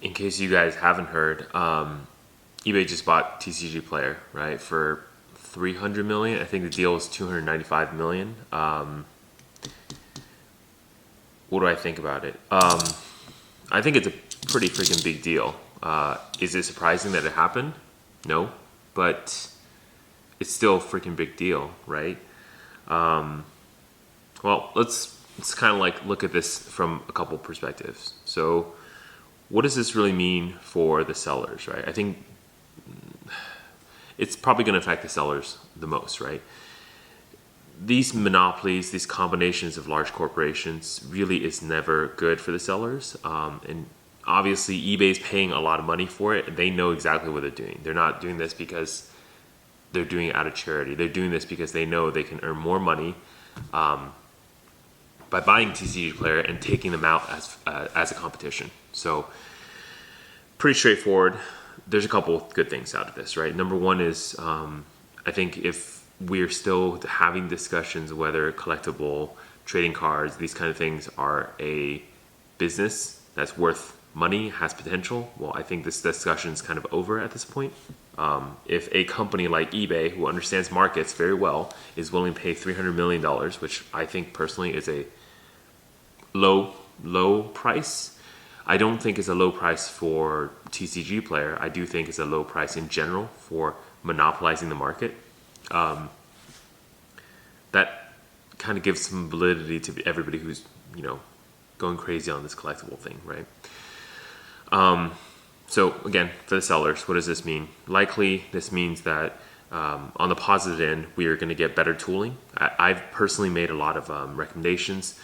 in case you guys haven't heard, eBay just bought TCGplayer, right, for 300 million. I think the deal was 295 million. What do I think about it? I think it's a pretty freaking big deal. Is it surprising that it happened? No, but it's still a freaking big deal, right? Well, let's kind of like look at this from a couple perspectives. So, what does this really mean for the sellers, right? I think it's probably going to affect the sellers the most, right? These monopolies, these combinations of large corporations really is never good for the sellers. And obviously eBay's paying a lot of money for it. They know exactly what they're doing. They're not doing this because they're doing it out of charity. They're doing this because they know they can earn more money by buying TCGplayer and taking them out as a competition. So pretty straightforward. There's a couple good things out of this, right? Number one is I think if we're still having discussions whether collectible trading cards, these kind of things are a business that's worth money, has potential, well, I think this discussion is kind of over at this point. If a company like eBay, who understands markets very well, is willing to pay $300 million, which I think personally is a low price. I don't think it's a low price for TCGplayer. I do think it's a low price in general for monopolizing the market. That kind of gives some validity to everybody who's, going crazy on this collectible thing, right? So again, for the sellers, what does this mean? Likely, this means that on the positive end, we are going to get better tooling. I've personally made a lot of recommendations.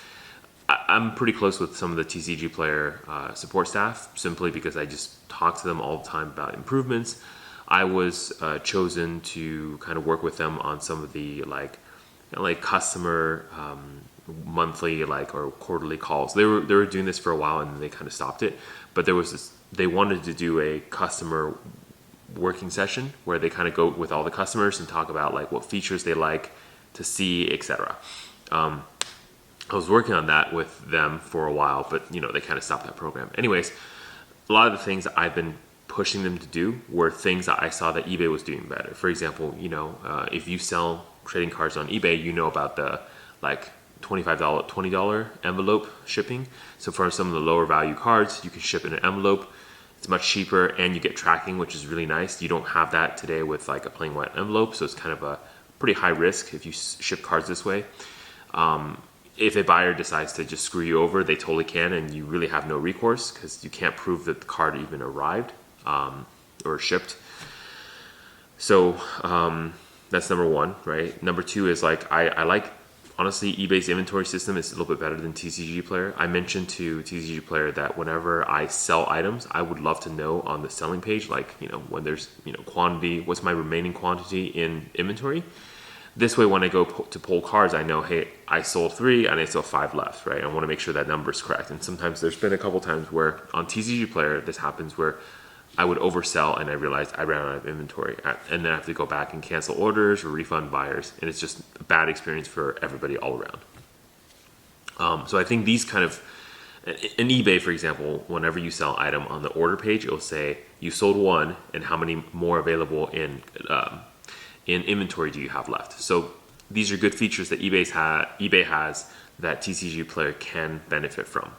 I'm pretty close with some of the TCGplayer support staff, simply because I just talk to them all the time about improvements. I was chosen to kind of work with them on some of the like customer monthly or quarterly calls. They were doing this for a while and then they kind of stopped it. But there was this. They wanted to do a customer working session where they kind of go with all the customers and talk about like what features they like to see, etc. I was working on that with them for a while, but they kind of stopped that program. Anyways, a lot of the things that I've been pushing them to do were things that I saw that eBay was doing better. For example, if you sell trading cards on eBay, about the like $25, $20 envelope shipping. So for some of the lower value cards, you can ship in an envelope. It's much cheaper and you get tracking, which is really nice. You don't have that today with like a plain white envelope, so it's kind of a pretty high risk if you ship cards this way. If a buyer decides to just screw you over, they totally can, and you really have no recourse because you can't prove that the card even arrived or shipped. So that's number one, right? Number two is like I like, honestly, eBay's inventory system is a little bit better than TCGplayer. I mentioned to TCGplayer that whenever I sell items, I would love to know on the selling page, like when there's quantity, what's my remaining quantity in inventory. This way, when I go to pull cards, I know, hey, I sold 3 and I still have 5 left, right? I want to make sure that number is correct. And sometimes there's been a couple times where on TCGplayer, this happens where I would oversell and I realized I ran out of inventory. And then I have to go back and cancel orders or refund buyers. And it's just a bad experience for everybody all around. So I think these kind of, in eBay, for example, whenever you sell an item on the order page, it'll say you sold 1 and how many more available in inventory do you have left. So these are good features that eBay has that TCGplayer can benefit from.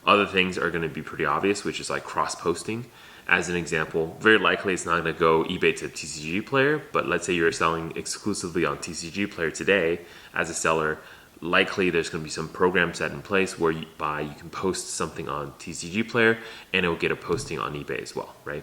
Other things are going to be pretty obvious, which is like cross-posting. As an example, very likely it's not going to go eBay to TCGplayer, but let's say you're selling exclusively on TCGplayer today as a seller, likely there's going to be some program set in place where you can post something on TCGplayer and it will get a posting on eBay as well, right?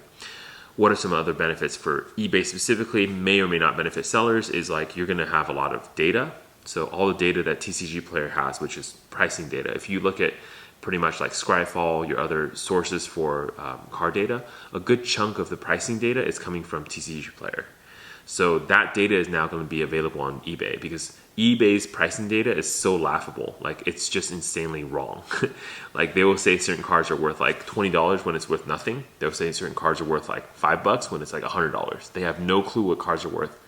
What are some other benefits for eBay specifically, may or may not benefit sellers, is like you're going to have a lot of data. So all the data that TCGplayer has, which is pricing data. If you look at pretty much like Scryfall, your other sources for card data, a good chunk of the pricing data is coming from TCGplayer. So that data is now going to be available on eBay because eBay's pricing data is so laughable. Like it's just insanely wrong. Like they will say certain cards are worth like $20 when it's worth nothing. They'll say certain cards are worth like $5 when it's like $100. They have no clue what cards are worth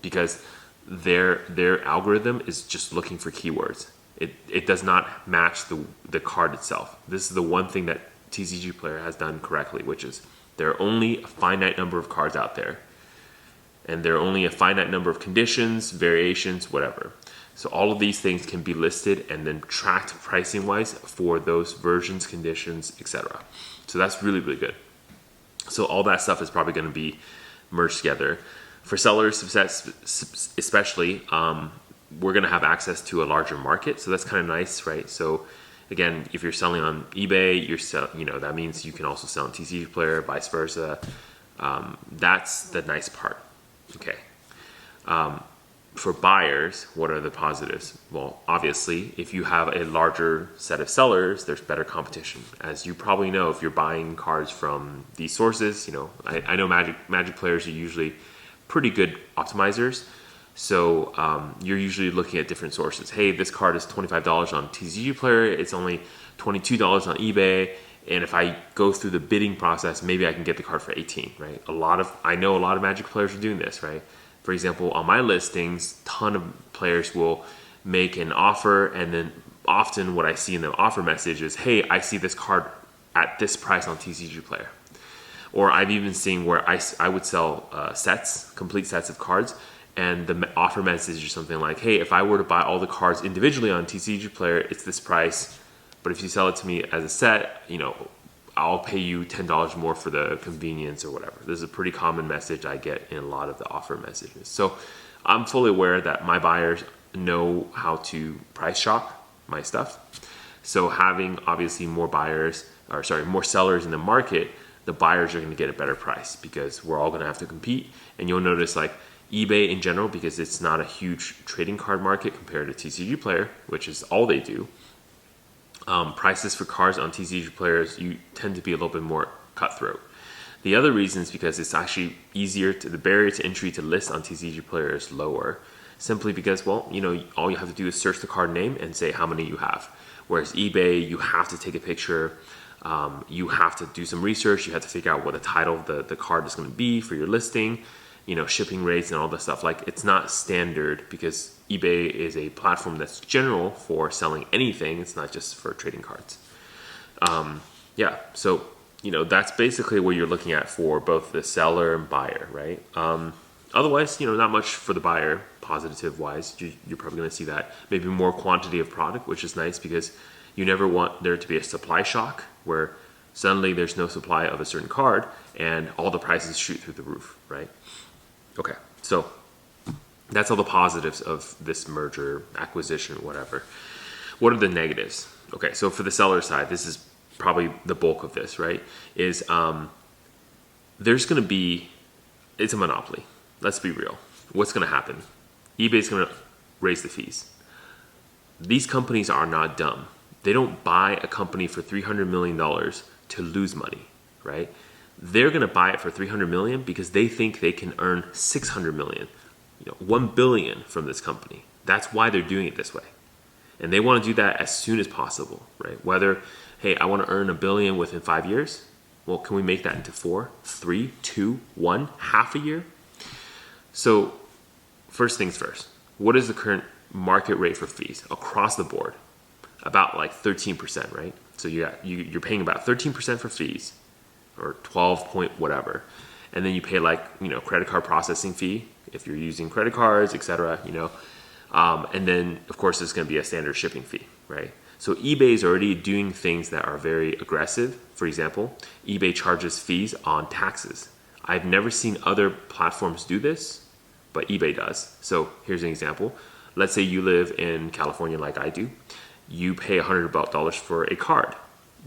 because their algorithm is just looking for keywords. It does not match the card itself. This is the one thing that TCGplayer has done correctly, which is there are only a finite number of cards out there, and there are only a finite number of conditions, variations, whatever. So all of these things can be listed and then tracked pricing wise for those versions, conditions, etc. So that's really, really good. So all that stuff is probably going to be merged together. For sellers, especially, we're going to have access to a larger market. So that's kind of nice, right? So again, if you're selling on eBay, that means you can also sell on TCGplayer, vice versa. That's the nice part. Okay. For buyers, what are the positives? Well, obviously, if you have a larger set of sellers, there's better competition. As you probably know, if you're buying cards from these sources, I know Magic players are usually pretty good optimizers. So you're usually looking at different sources. Hey, this card is $25 on TCGplayer. It's only $22 on eBay. And if I go through the bidding process, maybe I can get the card for 18, right? I know a lot of Magic players are doing this, right? For example, on my listings, a ton of players will make an offer, and then often what I see in the offer message is, hey, I see this card at this price on TCGplayer. Or I've even seen where I would sell complete sets of cards, and the offer message is something like, hey, if I were to buy all the cards individually on TCGplayer, it's this price. But if you sell it to me as a set, I'll pay you $10 more for the convenience or whatever. This is a pretty common message I get in a lot of the offer messages. So I'm fully aware that my buyers know how to price shop my stuff. So having obviously more sellers in the market, the buyers are going to get a better price because we're all going to have to compete. And you'll notice like eBay in general, because it's not a huge trading card market compared to TCGplayer, which is all they do. Prices for cards on TCGplayers, you tend to be a little bit more cutthroat. The other reason is because it's actually the barrier to entry to list on TCGplayer is lower, simply because, all you have to do is search the card name and say how many you have. Whereas eBay, you have to take a picture, you have to do some research, you have to figure out what the title of the card is going to be for your listing, shipping rates and all that stuff. Like, it's not standard because eBay is a platform that's general for selling anything. It's not just for trading cards. So that's basically what you're looking at for both the seller and buyer, right? Otherwise, not much for the buyer, positive wise. You're probably going to see that maybe more quantity of product, which is nice because you never want there to be a supply shock where suddenly there's no supply of a certain card and all the prices shoot through the roof, right? Okay, so that's all the positives of this merger, acquisition, whatever. What are the negatives? Okay, so for the seller side, this is probably the bulk of this, right? It's a monopoly. Let's be real. What's going to happen? eBay's going to raise the fees. These companies are not dumb. They don't buy a company for $300 million to lose money, right? They're going to buy it for $300 million because they think they can earn $600 million, $1 billion from this company. That's why they're doing it this way. And they want to do that as soon as possible, right? Whether, hey, I want to earn $1 billion within 5 years. Well, can we make that into 4, 3, 2, 1, half a year? So first things first, what is the current market rate for fees across the board? About like 13%, right? So you're paying about 13% for fees, or 12 point whatever. And then you pay credit card processing fee if you're using credit cards, etc. And then of course there's going to be a standard shipping fee, right? So eBay is already doing things that are very aggressive. For example, eBay charges fees on taxes. I've never seen other platforms do this, but eBay does. So here's an example. Let's say you live in California like I do. You pay $100 for a card.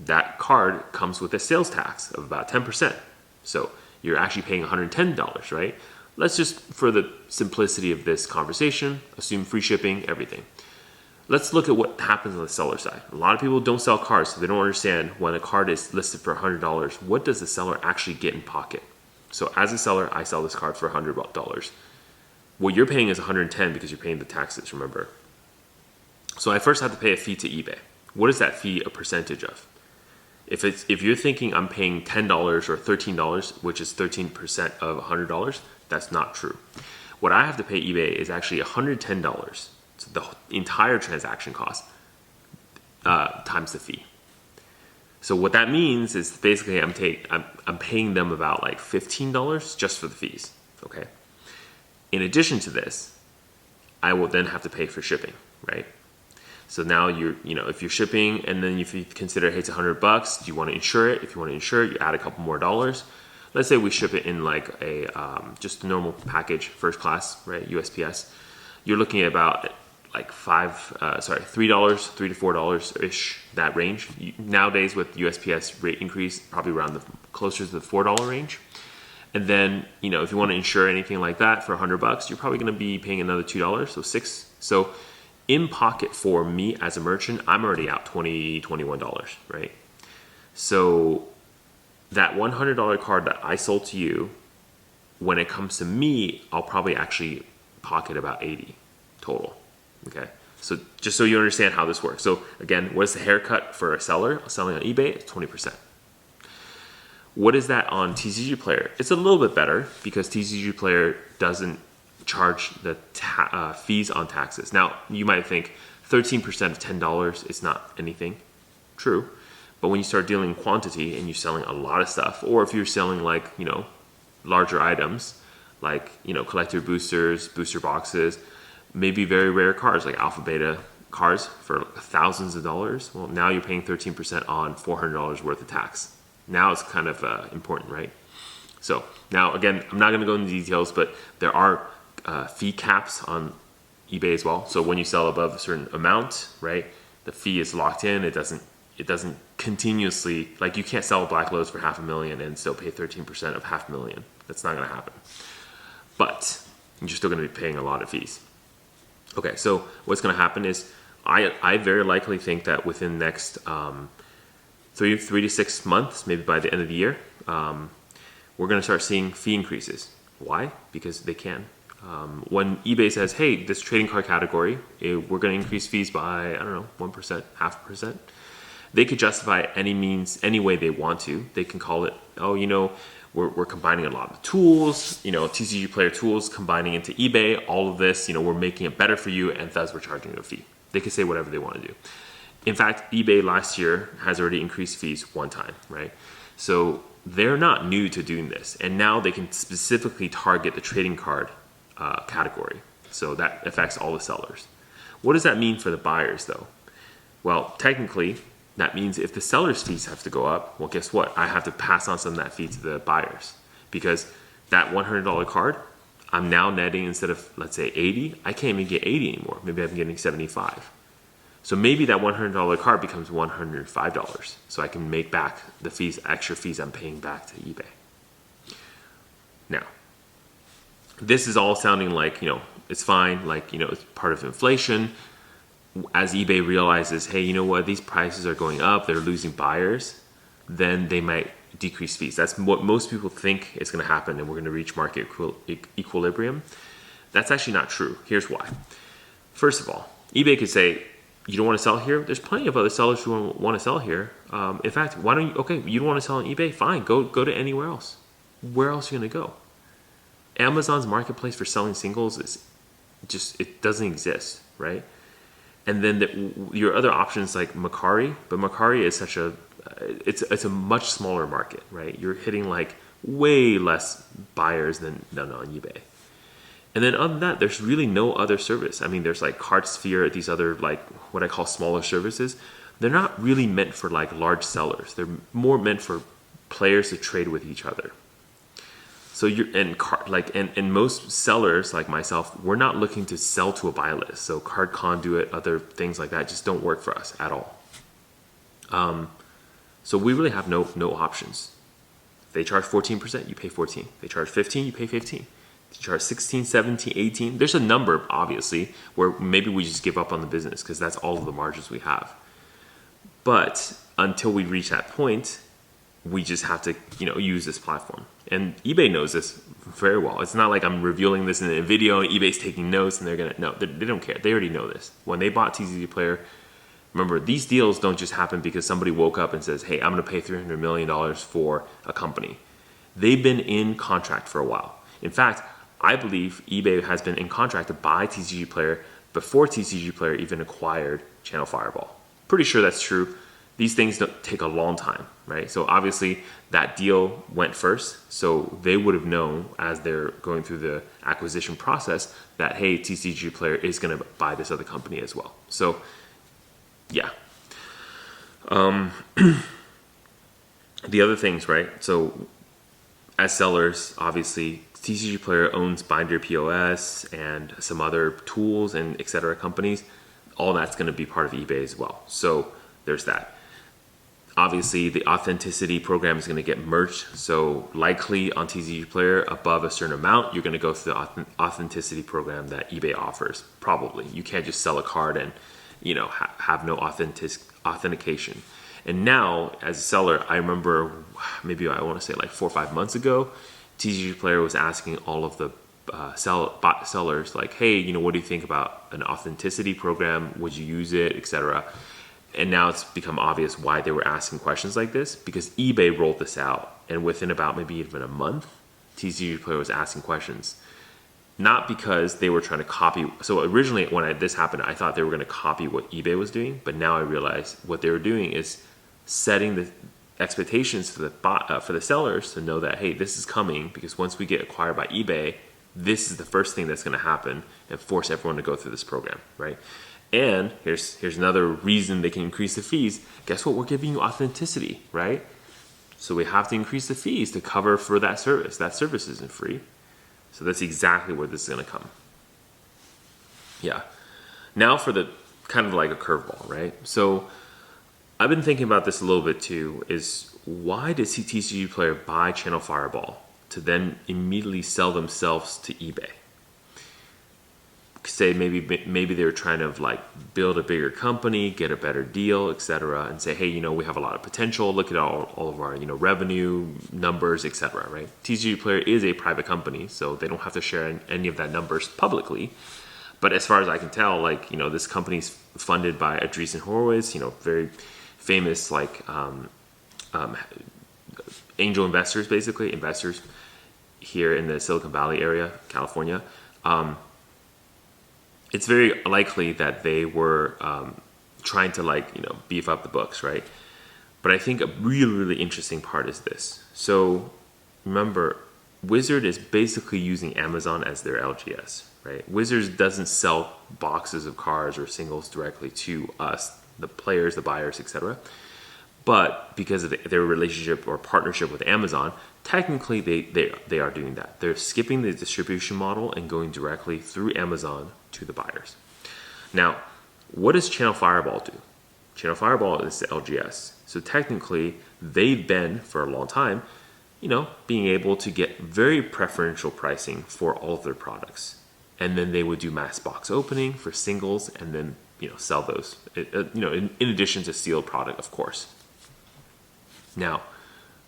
That card comes with a sales tax of about 10%. So you're actually paying $110, right? Let's just, for the simplicity of this conversation, assume free shipping, everything. Let's look at what happens on the seller side. A lot of people don't sell cards, so they don't understand when a card is listed for $100, what does the seller actually get in pocket? So as a seller, I sell this card for $100. What you're paying is $110 because you're paying the taxes, remember? So I first have to pay a fee to eBay. What is that fee a percentage of? If you're thinking I'm paying $10 or $13, which is 13% of $100, that's not true. What I have to pay eBay is actually $110, so the entire transaction cost times the fee. So what that means is basically I'm paying them about like $15 just for the fees, okay? In addition to this, I will then have to pay for shipping, right? So now if you're shipping and then if you consider, hey, it's $100, do you want to insure it? If you want to insure it, you add a couple more dollars. Let's say we ship it in like a just a normal package, first class, right? USPS. You're looking at about like $3 to $4 ish, that range. Nowadays with USPS rate increase, probably around closer to the $4 range. And then, if you want to insure anything like that for $100, you're probably going to be paying another $2, so $6. So in pocket for me as a merchant, I'm already out $20, $21, right? So that $100 card that I sold to you, when it comes to me, I'll probably actually pocket about $80 total. Okay, so just so you understand how this works. So again, what is the haircut for a seller selling on eBay? It's 20%. What is that on TCGplayer? It's a little bit better because TCGplayer doesn't charge the fees on taxes. Now, you might think 13% of $10 is not anything. True. But when you start dealing in quantity and you're selling a lot of stuff, or if you're selling like, larger items, like, collector boosters, booster boxes, maybe very rare cards like alpha beta cards for thousands of dollars. Well, now you're paying 13% on $400 worth of tax. Now it's kind of important, right? So now, again, I'm not going to go into details, but there are fee caps on eBay as well. So when you sell above a certain amount, right, the fee is locked in. It doesn't continuously, like you can't sell black loads for $500,000 and still pay 13% of $500,000. That's not going to happen. But you're still going to be paying a lot of fees. Okay, so what's going to happen is I very likely think that within the next 3 to 6 months, maybe by the end of the year, we're going to start seeing fee increases. Why? Because they can. When eBay says, hey, this trading card category, we're going to increase fees by, 1%, 0.5%. They could justify it any way they want to. They can call it, we're combining a lot of tools, TCGplayer tools, combining into eBay, all of this, we're making it better for you, and thus we're charging you a fee. They can say whatever they want to do. In fact, eBay last year has already increased fees one time, right? So they're not new to doing this. And now they can specifically target the trading card category. So that affects all the sellers. What does that mean for the buyers, though? Well, technically, that means if the seller's fees have to go up, well, guess what? I have to pass on some of that fee to the buyers. Because that $100 card, I'm now netting, instead of, let's say, 80, I can't even get 80 anymore. Maybe I'm getting 75. So maybe that $100 card becomes $105. So I can make back the fees, extra fees I'm paying back to eBay. Now, this is all sounding like, it's fine, like, it's part of inflation. As eBay realizes, hey, you know what, these prices are going up, they're losing buyers, then they might decrease fees. That's what most people think is going to happen, and we're going to reach market equilibrium. That's actually not true. Here's why. First of all, eBay could say, you don't want to sell here? There's plenty of other sellers who want to sell here. In fact, why don't you, you don't want to sell on eBay? Fine, go to anywhere else. Where else are you going to go? Amazon's marketplace for selling singles it doesn't exist, right? And then your other options like Mercari, but Mercari is it's a much smaller market, right? You're hitting like way less buyers than on eBay. And then other than that, there's really no other service. I mean, there's like CardSphere, these other like what I call smaller services. They're not really meant for like large sellers. They're more meant for players to trade with each other. So and most sellers like myself, we're not looking to sell to a buy list. So Card Conduit, other things like that just don't work for us at all. So we really have no options. If they charge 14%, you pay 14. They charge 15, you pay 15. They charge 16, 17, 18. There's a number, obviously, where maybe we just give up on the business because that's all of the margins we have. But until we reach that point, we just have to, use this platform. And eBay knows this very well. It's not like I'm revealing this in a video and eBay's taking notes and they don't care. They already know this. When they bought TCGplayer, remember, these deals don't just happen because somebody woke up and says, hey, I'm going to pay $300 million for a company. They've been in contract for a while. In fact, I believe eBay has been in contract to buy TCGplayer before TCGplayer even acquired Channel Fireball. Pretty sure that's true. these things don't take a long time, right? So obviously that deal went first, so they would have known as they're going through the acquisition process that, hey, TCGplayer is going to buy this other company as well. So yeah. The other things, right? So as sellers, obviously TCGplayer owns Binder POS and some other tools and etc. companies. All that's going to be part of eBay as well. So there's that. Obviously, the authenticity program is going to get merged. So likely on TCGplayer, above a certain amount, you're going to go through the authenticity program that eBay offers. Probably. You can't just sell a card and, have no authentication. And now, as a seller, I remember maybe I want to say like 4 or 5 months ago, TCGplayer was asking all of the sellers like, hey, what do you think about an authenticity program? Would you use it, etc. And now it's become obvious why they were asking questions like this, because eBay rolled this out, and within about maybe even a month, TCGplayer was asking questions. Not because they were trying to copy. So originally when this happened, I thought they were going to copy what eBay was doing, but now I realize what they were doing is setting the expectations for the sellers to know that, hey, this is coming, because once we get acquired by eBay, this is the first thing that's going to happen, and force everyone to go through this program, right? And here's another reason they can increase the fees. Guess what? We're giving you authenticity, right? So we have to increase the fees to cover for that service. That service isn't free. So that's exactly where this is going to come. Yeah. Now for the kind of like a curveball, right? So I've been thinking about this a little bit too, is why did TCGplayer buy Channel Fireball to then immediately sell themselves to eBay? Say maybe they were trying to like build a bigger company, get a better deal, etc., and say, hey, we have a lot of potential. Look at all of our revenue numbers, etc. Right? TCGplayer is a private company, so they don't have to share any of that numbers publicly. But as far as I can tell, like this company's funded by Andreessen Horowitz, very famous angel investors, basically investors here in the Silicon Valley area, California. It's very likely that they were trying to beef up the books, right? But I think a really, really interesting part is this. So remember, Wizard is basically using Amazon as their LGS, right? Wizard doesn't sell boxes of cards or singles directly to us, the players, the buyers, etc. But because of their relationship or partnership with Amazon, technically they are doing that. They're skipping the distribution model and going directly through Amazon to the buyers. Now, what does Channel Fireball do? Channel Fireball is the LGS. So technically, they've been, for a long time, being able to get very preferential pricing for all of their products. And then they would do mass box opening for singles and then, sell those, in addition to sealed product, of course. Now,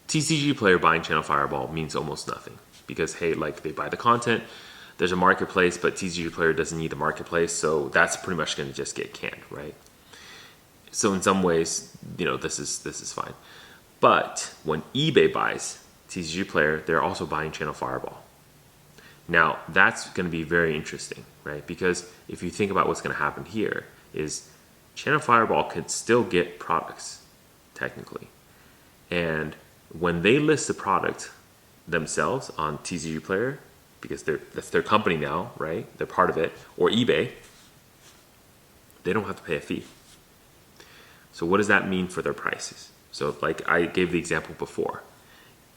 TCGplayer buying Channel Fireball means almost nothing because, hey, they buy the content, there's a marketplace, but TCGplayer doesn't need the marketplace, so that's pretty much going to just get canned, right? So in some ways, this is fine. But when eBay buys TCGplayer, they're also buying Channel Fireball. Now, that's going to be very interesting, right? Because if you think about what's going to happen here is Channel Fireball could still get products, technically. And when they list the product themselves on TCGplayer, because that's their company now, right? They're part of it, or eBay, they don't have to pay a fee. So what does that mean for their prices? So like I gave the example before,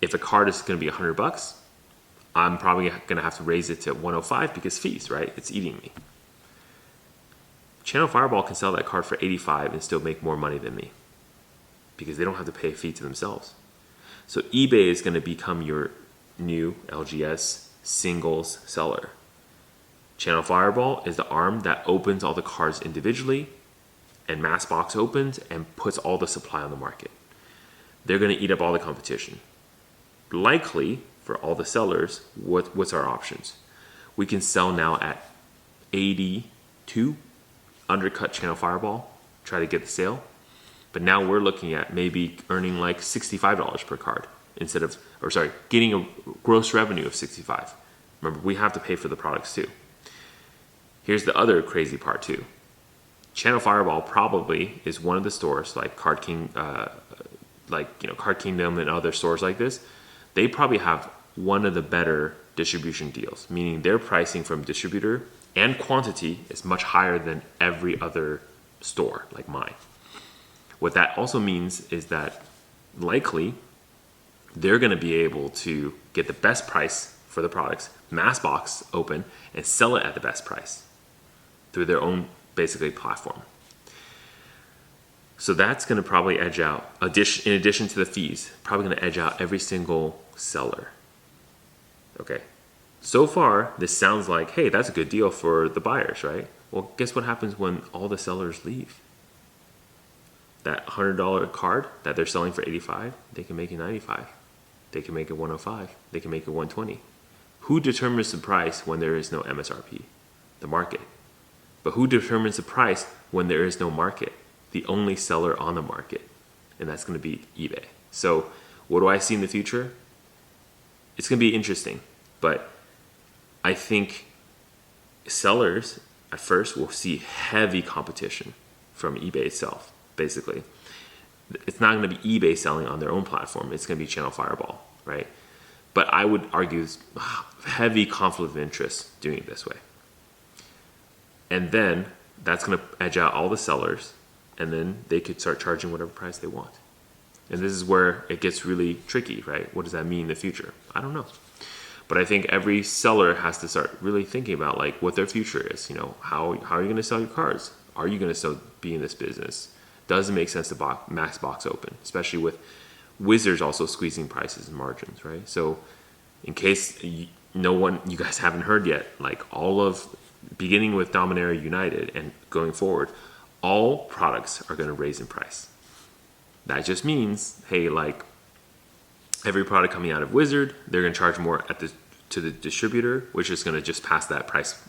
if a card is going to be $100, I'm probably going to have to raise it to $105 because fees, right? It's eating me. Channel Fireball can sell that card for $85 and still make more money than me because they don't have to pay a fee to themselves. So eBay is going to become your new LGS singles seller. Channel Fireball is the arm that opens all the cards individually and mass box opens and puts all the supply on the market. They're going to eat up all the competition. Likely, for all the sellers, what's our options? We can sell now at 82, undercut Channel Fireball, try to get the sale. But now we're looking at maybe earning like $65 per card getting a gross revenue of 65. Remember, we have to pay for the products too. Here's the other crazy part too. Channel Fireball probably is one of the stores like Card Kingdom and other stores like this. They probably have one of the better distribution deals, meaning their pricing from distributor and quantity is much higher than every other store like mine. What that also means is that likely they're going to be able to get the best price for the products, mass box open, and sell it at the best price through their own basically platform. So that's going to probably edge out, in addition to the fees, probably going to edge out every single seller. Okay. So far, this sounds like, hey, that's a good deal for the buyers, right? Well, guess what happens when all the sellers leave? That $100 card that they're selling for $85, they can make it $95. They can make it $105. They can make it $120. Who determines the price when there is no MSRP? The market. But who determines the price when there is no market? The only seller on the market. And that's going to be eBay. So what do I see in the future? It's going to be interesting. But I think sellers at first will see heavy competition from eBay itself, basically. It's not going to be eBay selling on their own platform. It's going to be Channel Fireball, right? But I would argue heavy conflict of interest doing it this way. And then that's going to edge out all the sellers, and then they could start charging whatever price they want. And this is where it gets really tricky, right? What does that mean in the future? I don't know. But I think every seller has to start really thinking about like what their future is. You know, how are you going to sell your cards? Are you going to still be in this business? Does it make sense to mass box open, especially with Wizards also squeezing prices and margins, right? So in case you guys haven't heard yet, like beginning with Dominaria United and going forward, all products are going to raise in price. That just means, hey, like every product coming out of Wizard, they're going to charge more to the distributor, which is going to just pass that price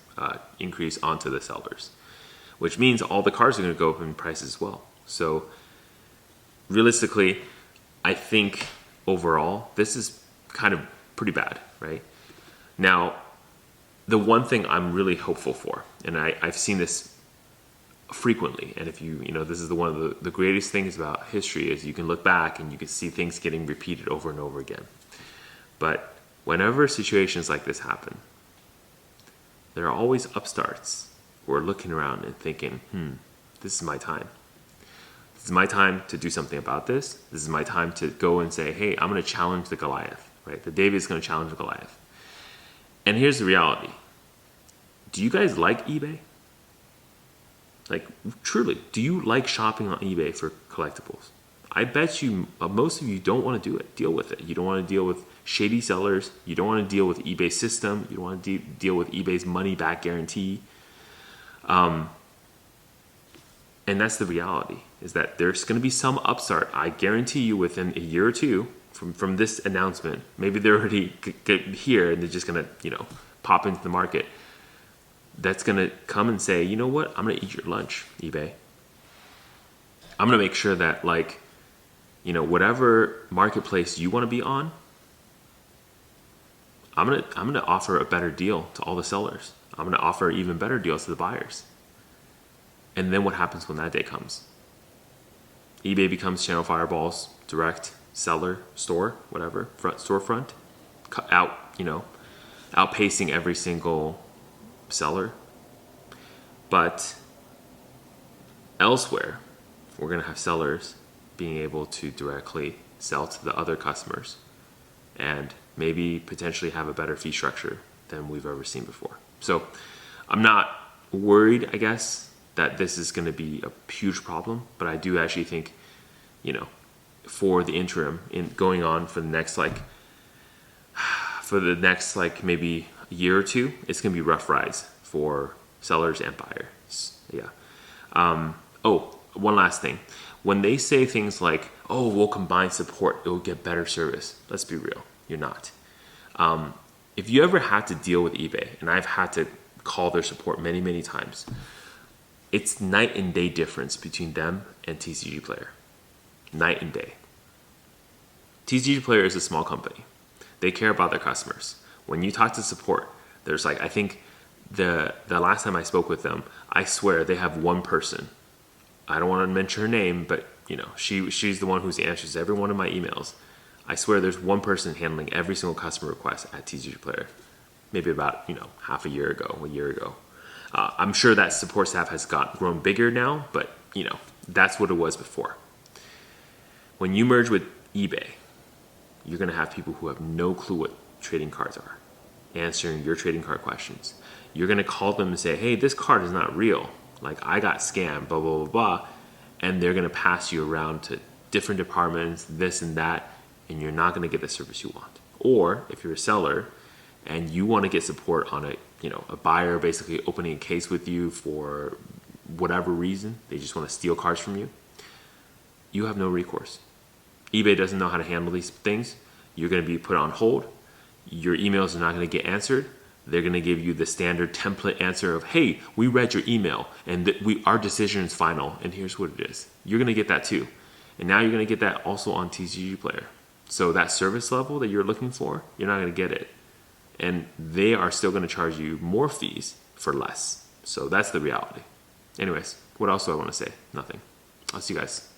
increase onto the sellers, which means all the cards are going to go up in price as well. So realistically, I think overall, this is kind of pretty bad, right? Now, the one thing I'm really hopeful for, and I've seen this frequently, and if this is one of the greatest things about history is you can look back and you can see things getting repeated over and over again. But whenever situations like this happen, there are always upstarts who are looking around and thinking, this is my time. This is my time to do something about this. This is my time to go and say, hey, I'm going to challenge the Goliath, right? The David's going to challenge the Goliath. And here's the reality. Do you guys like eBay? Like, truly, do you like shopping on eBay for collectibles? I bet you, most of you don't want to deal with it. You don't want to deal with shady sellers. You don't want to deal with eBay's system. You don't want to deal with eBay's money back guarantee. And that's the reality, is that there's going to be some upstart. I guarantee you within a year or two from this announcement, maybe they're already here and they're just going to, pop into the market. That's going to come and say, you know what? I'm going to eat your lunch, eBay. I'm going to make sure that whatever marketplace you want to be on, I'm going to offer a better deal to all the sellers. I'm going to offer even better deals to the buyers. And then what happens when that day comes? eBay becomes Channel Fireball's direct seller store, whatever, storefront, outpacing every single seller. But elsewhere, we're going to have sellers being able to directly sell to the other customers and maybe potentially have a better fee structure than we've ever seen before. So I'm not worried, I guess, that this is going to be a huge problem, but I do actually think, for the interim in going on for the next maybe a year or two, it's going to be rough rides for sellers and buyers. Yeah. One last thing. When they say things like, oh, we'll combine support, it will get better service. Let's be real. You're not. If you ever had to deal with eBay, and I've had to call their support many, many times, it's night and day difference between them and TCGplayer. Night and day. TCGplayer is a small company. They care about their customers. When you talk to support, there's I think the last time I spoke with them, I swear they have one person. I don't want to mention her name, but you know, she's the one who answers every one of my emails. I swear there's one person handling every single customer request at TCGplayer. Maybe about, you know, a year ago. I'm sure that support staff has grown bigger now, but you know, that's what it was before. When you merge with eBay, you're going to have people who have no clue what trading cards are answering your trading card questions. You're going to call them and say, hey, this card is not real. Like, I got scammed, blah, blah, blah, blah. And they're going to pass you around to different departments, this and that, and you're not going to get the service you want. Or if you're a seller and you want to get support on a buyer basically opening a case with you for whatever reason, they just want to steal cards from you, you have no recourse. eBay doesn't know how to handle these things. You're going to be put on hold. Your emails are not going to get answered. They're going to give you the standard template answer of, hey, we read your email and our decision is final and here's what it is. You're going to get that too. And now you're going to get that also on TCGplayer. So that service level that you're looking for, you're not going to get it. And they are still going to charge you more fees for less. So that's the reality. Anyways, what else do I want to say? Nothing. I'll see you guys.